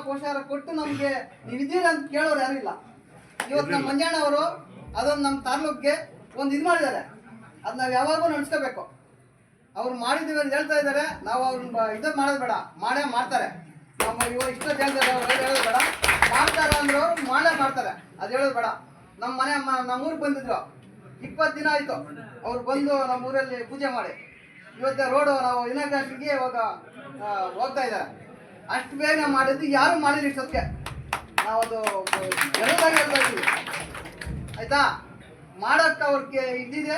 ಪೋಷಾರ ಕೊಟ್ಟು ನಮಗೆ ನೀವಿದ್ದೀರಾ ಅಂತ ಕೇಳೋರು ಯಾರು ಇಲ್ಲ. ಇವತ್ತು ನಮ್ಮ ಮಂಜಣ್ಣ ಅವರು ಅದೊಂದು ನಮ್ಮ ತಾಲೂಕಿಗೆ ಒಂದು ಇದು ಮಾಡಿದ್ದಾರೆ. ಅದು ನಾವು ಯಾವಾಗೂ ನಡೆಸ್ಕೋಬೇಕು. ಅವ್ರು ಮಾಡಿದ್ದೀವಿ ಅಂತ ಹೇಳ್ತಾ ಇದ್ದಾರೆ. ನಾವು ಅವ್ರನ್ನ ಇದು ಮಾಡೋದು ಬೇಡ, ಮಾಡ್ತಾರೆ. ನಮ್ಮ ಇವಾಗ ಇಷ್ಟ ಹೇಳ್ತಾರೆ, ಅವ್ರು ಹೇಳೋದು ಬೇಡ. ಮಾಡ್ತಾರೆ ಅಂದ್ರೆ ಅವ್ರು ಮಾಡ್ತಾರೆ, ಅದು ಹೇಳೋದು ಬೇಡ. ನಮ್ಮೂರಿಗೆ ಬಂದಿದ್ರು, 20 ದಿನ ಆಯಿತು ಅವ್ರು ಬಂದು ನಮ್ಮೂರಲ್ಲಿ ಪೂಜೆ ಮಾಡಿ. ಇವತ್ತು ರೋಡು ನಾವು ಇನಾಗ್ರೇಷನ್ಗೆ ಇವಾಗ ಹೋಗ್ತಾ ಇದ್ದಾರೆ. ಅಷ್ಟು ಬೇಗ ಮಾಡಿದ್ದು ಯಾರು ಮಾಡಿಲ್ಲ ಇಷ್ಟೊತ್ತಿಗೆ. ನಾವು ಅದು ಜನರಾಗಿ ಹೇಳ್ತಾ ಇದ್ದೀವಿ, ಆಯ್ತಾ? ಮಾಡೋಕ್ಕೆ ಅವ್ರಿಗೆ ಇದ್ದಿದೆ,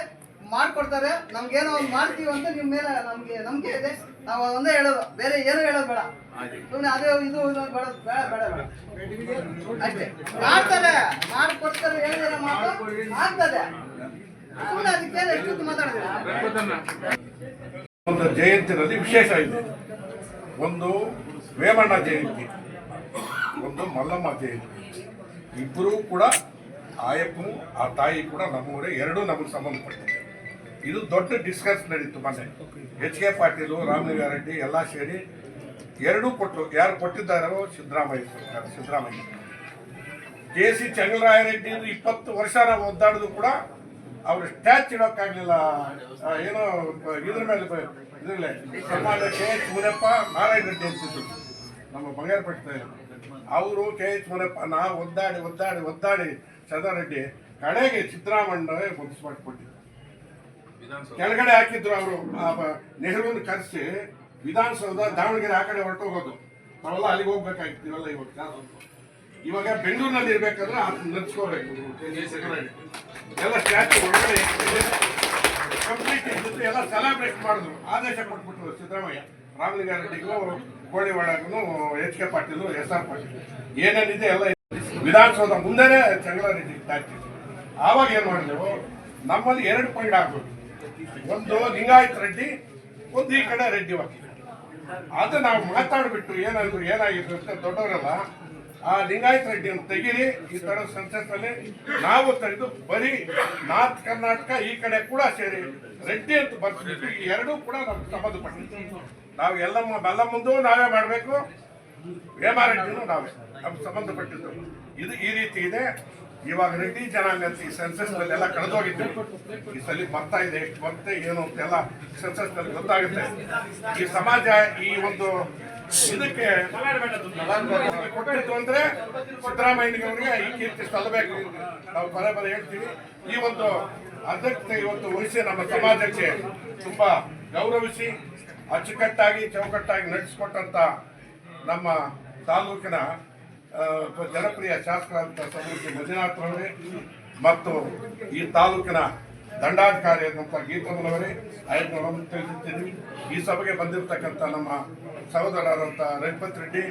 ಮಾಡಿಕೊಡ್ತಾರೆ. ನಮ್ಗೇನೋ ಒಂದು ಮಾಡ್ತೀವಿ ಅಂತ ನಿಮ್ಮ ಮೇಲೆ ನಮಗೆ ನಂಬಿಕೆ ಇದೆ. ನಾವು ಒಂದೇ ಹೇಳೋದು, ಬೇರೆ ಏನೂ ಹೇಳೋದು ಬೇಡ. ಸುಮ್ಮನೆ ಅದೇ ಇದು ಬೇಡ ಅಷ್ಟೇ. ಮಾಡ್ತಾರೆ, ಮಾಡಿಕೊಡ್ತಾರೆ, ಹೇಳಿದ್ರೆ ಮಾತು ಆಗ್ತದೆ. ಸುಮ್ಮನೆ ಅದಕ್ಕೇನು ಎಷ್ಟು ಮಾತಾಡಿದ್ರೆ ಒಂದು ಜಯಂತಿನಲ್ಲಿ ವಿಶೇಷ ಇದೆ. ಒಂದು ವೇಮಣ್ಣ ಜಯಂತಿ, ಒಂದು ಮಲ್ಲಮ್ಮ ಜಯಂತಿ. ಇಬ್ಬರೂ ಕೂಡ ಆಯಪ್ಪನು ಆ ತಾಯಿ ಕೂಡ ನಮ್ಮೂರೇ, ಎರಡೂ ನಮಗೆ ಸಂಬಂಧಪಟ್ಟಿದೆ. ಇದು ದೊಡ್ಡ ಡಿಸ್ಕಸ್ ನಡೀತು ಮೊನ್ನೆ. ಎಚ್ ಕೆ ಪಾಟೀಲು, ರಾಮಲಿಂಗಾರೆಡ್ಡಿ ಎಲ್ಲ ಸೇರಿ ಎರಡೂ ಕೊಟ್ಟರು. ಯಾರು ಕೊಟ್ಟಿದ್ದಾರೋ ಸಿದ್ದರಾಮಯ್ಯ ಸರ್ಕಾರ, ಸಿದ್ದರಾಮಯ್ಯ. ಕೆ ಸಿ ಚೆಂಗಲರಾಯರೆಡ್ಡಿ 20 ವರ್ಷ ನಾವು ಒದ್ದಾಡಿದ್ರು ಕೂಡ ಅವ್ರು ಸ್ಟ್ಯಾಚ್ ಇಡೋಕ್ಕಾಗಲಿಲ್ಲ. ಏನೋ ಇದ್ರ ಮೇಲೆ ಇದರಲ್ಲೇ ಸಮಾಜಕ್ಕೆ ಮುನಪ್ಪ ನಾರಾಯಣ ರೆಡ್ಡಿ ಅಂತಿದ್ರು ನಮ್ಮ ಬಂಗಾರಪೇಟೆ. ಅವರು ಕೆ ಎಚ್ ಮುನಪ್ಪ ನಾವು ಒದ್ದಾಡಿ ಚಂದ್ರಾರೆಡ್ಡಿ ಕಡೆಗೆ ಸಿದ್ದರಾಮಯ್ಯ ಮುಗಿಸ್ಮಾಡ್ಕೊಟ್ಟಿದ್ರು. ಕೆಳಗಡೆ ಹಾಕಿದ್ರು ಅವರು. ನೆಹರೂನ ಕರೆಸಿ ವಿಧಾನಸೌಧ ದಾವಣಗೆರೆ ಆ ಕಡೆ ಹೊರಟೋಗೋದು. ನಾವೆಲ್ಲ ಅಲ್ಲಿಗೆ ಹೋಗ್ಬೇಕಾಗಿತ್ತು. ಇವಾಗ ಬೆಂಗಳೂರಿನಲ್ಲಿ ಇರ್ಬೇಕಾದ್ರೆ ನಡ್ಸ್ಕೋಬೇಕು. ಎಲ್ಲ ಸ್ಟ್ಯಾಚು ಒಳಗಡೆ ಕಂಪ್ಲೀಟ್ ಇದ್ದು ಎಲ್ಲ ಸೆಲೆಬ್ರೇಟ್ ಮಾಡಿದ್ರು. ಆದೇಶ ಕೊಟ್ಬಿಟ್ರು ಸಿದ್ದರಾಮಯ್ಯ. ರಾಮಲಿಂಗಾರೆಡ್ಡಿಗೂ, ಕೋಳಿವಾಡಗೂ, H K Patil, S R Patil ಏನೇನಿದೆ ಎಲ್ಲ ವಿಧಾನಸೌಧ ಮುಂದೆನೇ ಚೆಂಗಲರಾಯರೆಡ್ಡಿ ಸ್ಟ್ಯಾಚು. ಆವಾಗ ಏನು ಮಾಡಿದೆವು, ನಮ್ಮಲ್ಲಿ 2 ಪಂಗಡ ಆಗ್ಬೋದು. ಒಂದು ಲಿಂಗಾಯತ್ ರೆಡ್ಡಿ, ಒಂದು ಈ ಕಡೆ ರೆಡ್ಡಿ ವಕೀಲ. ಅದು ನಾವು ಮಾತಾಡ್ಬಿಟ್ಟು ಏನಾಗಿತ್ತು ಅಂತ ದೊಡ್ಡವರೆಲ್ಲ ಆ ಲಿಂಗಾಯತ್ ರೆಡ್ಡಿಯನ್ನು ತೆಗೀರಿ, ಈ ತರ ಸಂಸತ್ನಲ್ಲಿ ನಾವು ತೆಗೆದು ಬರೀ ನಾರ್ತ್ ಕರ್ನಾಟಕ ಈ ಕಡೆ ಕೂಡ ಸೇರಿ ರೆಡ್ಡಿ ಅಂತ ಬರ್ತಿದ್ವಿ. ಈ ಎರಡೂ ಕೂಡ ನಮ್ಗೆ ಸಂಬಂಧಪಟ್ಟಿದ್ದು. ನಾವು ಬಲ್ಲಮ್ಮಂದು ನಾವೇ ಮಾಡಬೇಕು, ವೇಮಾರೆಡ್ಡಿನೂ ನಾವೇ ನಮ್ಗೆ ಸಂಬಂಧಪಟ್ಟಿದ್ದು. ಇದು ಈ ರೀತಿ ಇದೆ. ಇವಾಗ ರೆಡ್ಡಿ ಜನಾಂಗ ಅಂತ ಈ ಸೆನ್ಸಸ್ ನಲ್ಲಿ ಎಲ್ಲ ಕಳೆದೋಗಿದ್ದು, ಈ ಸಲ ಬರ್ತಾ ಇದೆ, ಎಷ್ಟು ಬರುತ್ತೆ ಏನು ಅಂತ ಎಲ್ಲ ಸೆನ್ಸಸ್ ನಲ್ಲಿ ಗೊತ್ತಾಗುತ್ತೆ. ಈ ಸಮಾಜ ಈ ಒಂದು ಇದಕ್ಕೆ ಕೊಟ್ಟಿತ್ತು ಅಂದ್ರೆ ಸಿದ್ದರಾಮಯ್ಯನವರಿಗೆ ಈ ಕೀರ್ತಿ ಸಲ್ಲಬೇಕು. ನಾವು ಪದೇ ಹೇಳ್ತೀವಿ. ಈ ಒಂದು ಅಧ್ಯಕ್ಷತೆ ಇವತ್ತು ವಹಿಸಿ ನಮ್ಮ ಸಮಾಜಕ್ಕೆ ತುಂಬಾ ಗೌರವಿಸಿ ಅಚ್ಚುಕಟ್ಟಾಗಿ ಚೌಕಟ್ಟಾಗಿ ನಡೆಸಿಕೊಟ್ಟಂತ ನಮ್ಮ ತಾಲೂಕಿನ ಜನಪ್ರಿಯ ಶಾಸಕರಾದಂಥ ಸಮೃದ್ಧಿ ಮಂಜುನಾಥ್ರವರೇ ಮತ್ತು ಈ ತಾಲೂಕಿನ ದಂಡಾಧಿಕಾರಿ ಆದಂಥ ಗೀತಮ್ಮನವರೇ ಆಯ್ತು ತಿಳಿಸುತ್ತೀವಿ. ಈ ಸಭೆಗೆ ಬಂದಿರತಕ್ಕಂಥ ನಮ್ಮ ಸಹೋದರರಾದಂಥ ರಘುಪತ್ ರೆಡ್ಡಿ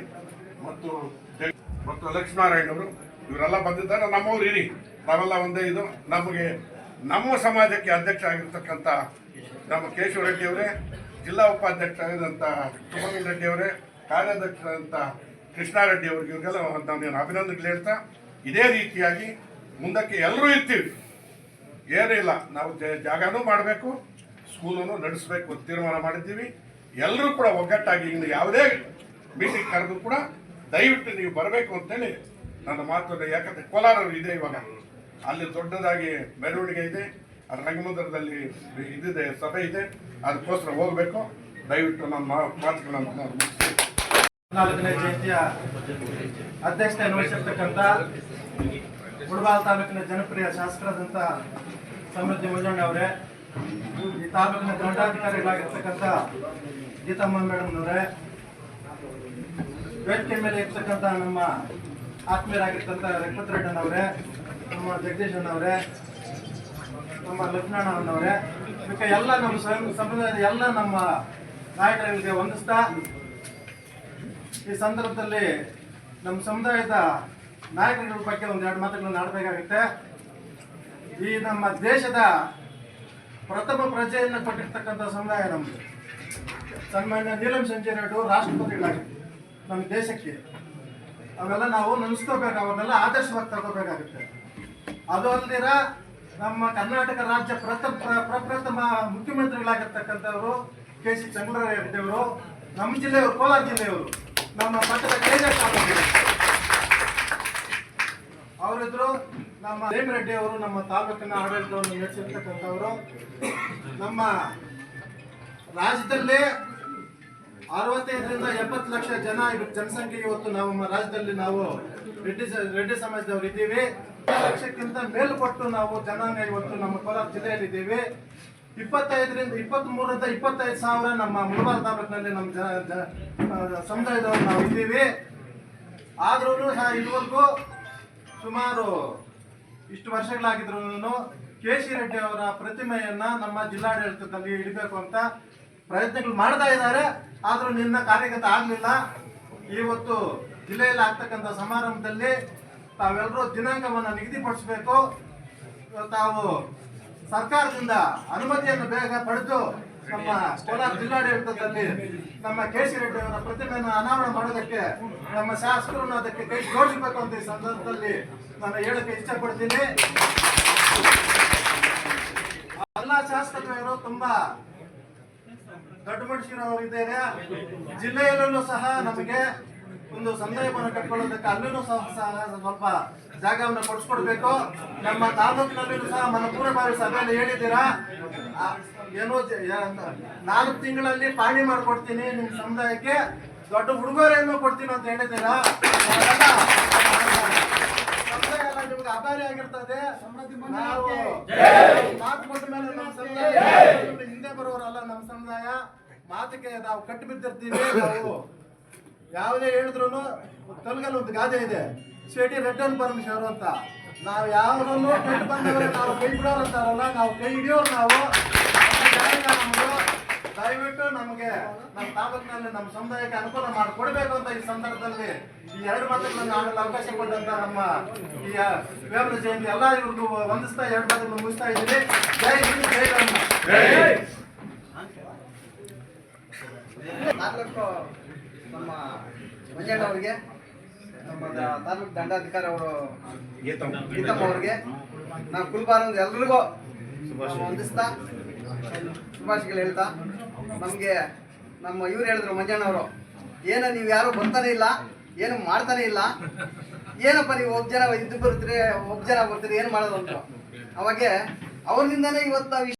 ಮತ್ತು ಲಕ್ಷ್ಮೀನಾರಾಯಣವರು ಇವರೆಲ್ಲ ಬಂದಿದ್ದಾರೆ. ನಮ್ಮವ್ರು ಇರಿ, ನಾವೆಲ್ಲ ಒಂದೇ ಇದು. ನಮಗೆ ನಮ್ಮ ಸಮಾಜಕ್ಕೆ ಅಧ್ಯಕ್ಷ ಆಗಿರ್ತಕ್ಕಂಥ ನಮ್ಮ ಕೇಶವ ರೆಡ್ಡಿ ಅವರೇ, ಜಿಲ್ಲಾ ಉಪಾಧ್ಯಕ್ಷ ಆಗಿದಂಥ ಸುಬ್ರಹ್ಮಣ್ಯ ರೆಡ್ಡಿ ಅವರೇ, ಕಾರ್ಯಾಧ್ಯಕ್ಷರಾದಂಥ ಕೃಷ್ಣಾರೆಡ್ಡಿ ಅವ್ರಿಗೆ ಇವ್ರಿಗೆಲ್ಲ ನಾನು ಅಭಿನಂದನೆಗಳು ಹೇಳ್ತಾ, ಇದೇ ರೀತಿಯಾಗಿ ಮುಂದಕ್ಕೆ ಎಲ್ಲರೂ ಇರ್ತೀವಿ. ಏನೂ ಇಲ್ಲ, ನಾವು ಜಾಗನೂ ಮಾಡಬೇಕು, ಸ್ಕೂಲನ್ನು ನಡೆಸಬೇಕು ತೀರ್ಮಾನ ಮಾಡಿದ್ದೀವಿ. ಎಲ್ಲರೂ ಕೂಡ ಒಗ್ಗಟ್ಟಾಗಿ ಇನ್ನು ಯಾವುದೇ ಮೀಟಿಂಗ್ ಕರೆದು ಕೂಡ ದಯವಿಟ್ಟು ನೀವು ಬರಬೇಕು ಅಂತೇಳಿ ನನ್ನ ಮಾತು. ಯಾಕಂದರೆ ಕೋಲಾರ ಇದೆ, ಇವಾಗ ಅಲ್ಲಿ ದೊಡ್ಡದಾಗಿ ಮೆರವಣಿಗೆ ಇದೆ, ಅದು ರಂಗಮಂದಿರದಲ್ಲಿ ಇದಿದೆ, ಸಭೆ ಇದೆ, ಅದಕ್ಕೋಸ್ಕರ ಹೋಗಬೇಕು. ದಯವಿಟ್ಟು ನನ್ನ ಮಾತುಗಳನ್ನು 14ನೇ ಜಯಂತಿಯ ಅಧ್ಯಕ್ಷತೆಯನ್ನು ವಹಿಸಿರ್ತಕ್ಕಂಥ ಮುಳಬಾಗಿಲು ತಾಲೂಕಿನ ಜನಪ್ರಿಯ ಶಾಸಕರಾದಂಥ ಸಮೃದ್ಧಿ ಮಂಜಣ್ಣ ಅವರೇ, ಈ ತಾಲೂಕಿನ ದಂಡಾಧಿಕಾರಿಗಳಾಗಿರ್ತಕ್ಕಂಥ ಗೀತಮ್ಮ ಮೇಡಮ್ನವರೇ, ವೇದಿಕೆ ಮೇಲೆ ಇರ್ತಕ್ಕಂಥ ನಮ್ಮ ಆತ್ಮೀಯರಾಗಿರ್ತಕ್ಕಂಥ ರಘುಪತ್ ರೆಡ್ಡನವರೇ, ನಮ್ಮ ಜಗದೀಶಣ್ಣವರೇ, ನಮ್ಮ ಲಕ್ಷ್ಮಣಣ್ಣವರೇ, ಇದಕ್ಕೆ ಎಲ್ಲ ನಮ್ಮ ಸಮುದಾಯದ ಎಲ್ಲ ನಮ್ಮ ನಾಯಕರಿಗೆ ವಂದಿಸ್ತಾ, ಈ ಸಂದರ್ಭದಲ್ಲಿ ನಮ್ಮ ಸಮುದಾಯದ ನಾಯಕರ ಬಗ್ಗೆ 1-2 ಮಾತುಗಳನ್ನು ಆಡಬೇಕಾಗುತ್ತೆ. ಈ ನಮ್ಮ ದೇಶದ ಪ್ರಥಮ ಪ್ರಜೆಯನ್ನು ಕೊಟ್ಟಿರ್ತಕ್ಕಂಥ ಸಮುದಾಯ ನಮ್ಮದು. ಸನ್ಮಾನ್ಯ ನೀಲಂ ಸಂಜಯ್ ರಾಷ್ಟ್ರಪತಿಗಳಾಗಿತ್ತು ನಮ್ಮ ದೇಶಕ್ಕೆ. ಅವೆಲ್ಲ ನಾವು ನೆನೆಸ್ಕೋಬೇಕು, ಅವನ್ನೆಲ್ಲ ಆದರ್ಶವಾಗಿ ತಗೋಬೇಕಾಗುತ್ತೆ. ಅದು ಅಲ್ಲದಿರ ನಮ್ಮ ಕರ್ನಾಟಕ ರಾಜ್ಯ ಪ್ರಪ್ರಥಮ ಮುಖ್ಯಮಂತ್ರಿಗಳಾಗಿರ್ತಕ್ಕಂಥವರು ಕೆ ಸಿ ಚೆಂಗಲರಾಯರೆಡ್ಡಿ ಅವರು, ನಮ್ಮ ಜಿಲ್ಲೆಯವರು, ಕೋಲಾರ ಜಿಲ್ಲೆಯವರು, ನಮ್ಮ ಪಟ್ಟದ KJ ನೋಡಿದ್ರು ನಮ್ಮ ರೆಡ್ಡಿ ಅವರು ನಮ್ಮ ತಾಲೂಕಿನ ಆಡಳಿತವನ್ನು ನಡೆಸಿರ್ತಕ್ಕಂಥವರು. ನಮ್ಮ ರಾಜ್ಯದಲ್ಲಿ 65ರಿಂದ 70 ಲಕ್ಷ ಜನಸಂಖ್ಯೆ ಇವತ್ತು ನಮ್ಮ ರಾಜ್ಯದಲ್ಲಿ ನಾವು ರೆಡ್ಡಿ ಸಮಾಜದವರು ಇದ್ದೀವಿ. 1 ಲಕ್ಷಕ್ಕಿಂತ ಮೇಲ್ಪಟ್ಟು ನಾವು ಜನಾಂಗ ಇವತ್ತು ನಮ್ಮ ಕೋಲಾರ ಜಿಲ್ಲೆಯಲ್ಲಿ ಇದ್ದೀವಿ. 23ರಿಂದ 25 ಸಾವಿರ ನಮ್ಮ ಮುಳಬಾರ ತಾಲೂಕಿನಲ್ಲಿ ನಮ್ಮ ಸಮುದಾಯದವರು ನಾವು ಇದ್ದೀವಿ. ಆದ್ರೂ ಸಹ ಇದುವರೆಗೂ ಸುಮಾರು ಇಷ್ಟು ವರ್ಷಗಳಾಗಿದ್ರು ಕೆ.ಸಿ. ರೆಡ್ಡಿ ಅವರ ಪ್ರತಿಮೆಯನ್ನ ನಮ್ಮ ಜಿಲ್ಲಾಡಳಿತದಲ್ಲಿ ಇಡಬೇಕು ಅಂತ ಪ್ರಯತ್ನಗಳು ಮಾಡ್ತಾ ಇದ್ದಾರೆ. ಆದ್ರೂ ನಿನ್ನ ಕಾರ್ಯಗತ ಆಗ್ಲಿಲ್ಲ. ಇವತ್ತು ಜಿಲ್ಲೆಯಲ್ಲಿ ಆಗ್ತಕ್ಕಂಥ ಸಮಾರಂಭದಲ್ಲಿ ತಾವೆಲ್ಲರೂ ದಿನಾಂಕವನ್ನು ನಿಗದಿಪಡಿಸಬೇಕು. ತಾವು ಸರ್ಕಾರದಿಂದ ಅನುಮತಿಯನ್ನು ಬೇಗ ಪಡೆದು ನಮ್ಮ ಕೋಲಾರ ಜಿಲ್ಲಾಡಳಿತದಲ್ಲಿ ನಮ್ಮ ಕೆ.ಸಿ. ರೆಡ್ಡಿ ಅವರ ಪ್ರತಿಮೆಯನ್ನು ಅನಾವರಣ ಮಾಡೋದಕ್ಕೆ ನಮ್ಮ ಶಾಸಕರನ್ನು ಅದಕ್ಕೆ ಕೈ ಜೋಡಿಸಬೇಕು ಅಂತ ಈ ಸಂದರ್ಭದಲ್ಲಿ ನಾನು ಹೇಳಕ್ಕೆ ಇಷ್ಟಪಡ್ತೀನಿ. ಎಲ್ಲ ಶಾಸಕರು ತುಂಬಾ ದೊಡ್ಡ ಮನುಷ್ಯರವರು ಇದ್ದಾರೆ. ಜಿಲ್ಲೆಯಲ್ಲೂ ಸಹ ನಮಗೆ ಒಂದು ಸಂದೇಹವನ್ನು ಕಟ್ಕೊಳ್ಳೋದಕ್ಕೆ ಅಲ್ಲೂ ಸಹ ಸ್ವಲ್ಪ ಜಾಗವನ್ನು ಕೊಡಿಸ್ಕೊಡ್ಬೇಕು. ನಮ್ಮ ತಾಲೂಕಿನಲ್ಲೂ ಸಹ ಮನಪೂರ್ವಭಾವಿ ಸಭೆಯಲ್ಲಿ ಹೇಳಿದ್ದೀರಾ, ಏನು 4 ತಿಂಗಳಲ್ಲಿ ಪಾಣಿ ಮಾಡ್ಕೊಡ್ತೀನಿ ನಿಮ್ಮ ಸಮುದಾಯಕ್ಕೆ, ದೊಡ್ಡ ಉಡುಗೊರೆಯನ್ನು ಕೊಡ್ತೀನಿ ಅಂತ ಹೇಳಿದ್ದೀರಾ. ಸಮುದಾಯ ಎಲ್ಲ ನಿಮ್ಗೆ ಆಭಾರಿ ಆಗಿರ್ತದೆ. ನಾವು ಮಾತು ಕೊಟ್ಟ ಮೇಲೆ ನಮ್ಮ ಸಮುದಾಯ ಹಿಂದೆ ಬರೋರಲ್ಲ. ನಮ್ಮ ಸಮುದಾಯ ಮಾತಿಗೆ ನಾವು ಕಟ್ಟಿ ಬಿದ್ದಿರ್ತೀವಿ. ನಾವು ಯಾವುದೇ ಹೇಳಿದ್ರು ತೆಲುಗಲ್ಲಿ ಒಂದು ಗಾದೆ ಇದೆ, ಶೆಡಿ ರೆಡ್ಡನ್ ಪರಮೇಶ್ವರ್ ಅಂತ. ನಾವು ಯಾರನ್ನು ಕಟ್ಟಿ ಬಂದವರು ನಾವು ಕೈ ಬಿಡೋರು ಅಂತಾರಲ್ಲ, ನಾವು ಕೈ ಹಿಡಿಯೋರು. ನಾವು ನಮ್ಗೆ ದಯವಿಟ್ಟು ನಮಗೆ ನಮ್ಮ ತಾಲೂಕಿನಲ್ಲಿ ನಮ್ಮ ಸಮುದಾಯಕ್ಕೆ ಅನುಕೂಲ ಮಾಡಿಕೊಡ್ಬೇಕು ಅಂತ ಈ ಸಂದರ್ಭದಲ್ಲಿ ಈ 2 ಮಾತುಗಳನ್ನು ಆಡಲು ಅವಕಾಶ ಕೊಟ್ಟಂತ ನಮ್ಮ ಈ ವೇಮನ ಜಯಂತಿ ಎಲ್ಲ ಇವ್ರಿಗೂ ವಂದಿಸ್ತಾ 2 ಮಾತುಗಳನ್ನು ಮುಗಿಸ್ತಾ ಇದ್ದೀನಿ. ಜೈ ಹಿಂದ್, ಜೈ ರಾಮ. ತಾಲೂಕು ನಮ್ಮ ಮಂಜಣ್ಣ ಅವರಿಗೆ, ನಮ್ಮ ತಾಲೂಕು ದಂಡಾಧಿಕಾರಿ ಅವರು ಗೀತಮ್ಮ ಅವ್ರಿಗೆ, ನಾವು ಕುಲ್ಬಾರಂದು ಎಲ್ರಿಗೂ ವಂದಿಸ್ತಾ ಶುಭಾಶಯಗಳು ಹೇಳ್ತಾ, ನಮಗೆ ನಮ್ಮ ಇವ್ರು ಹೇಳಿದ್ರು ಮಂಜಣ್ಣವರು, ಏನೋ ನೀವು ಯಾರು ಬರ್ತಾನೆ ಇಲ್ಲ, ಏನು ಮಾಡ್ತಾನೆ ಇಲ್ಲ, ಏನಪ್ಪ ನೀವು 1 ಜನ ಇದು ಬರ್ತೀರಿ 1 ಜನ ಬರ್ತೀರಿ, ಏನು ಮಾಡೋದು ಅಂತ. ಅವಾಗೆ ಅವ್ರಿಂದನೇ ಇವತ್ತು ನಾವು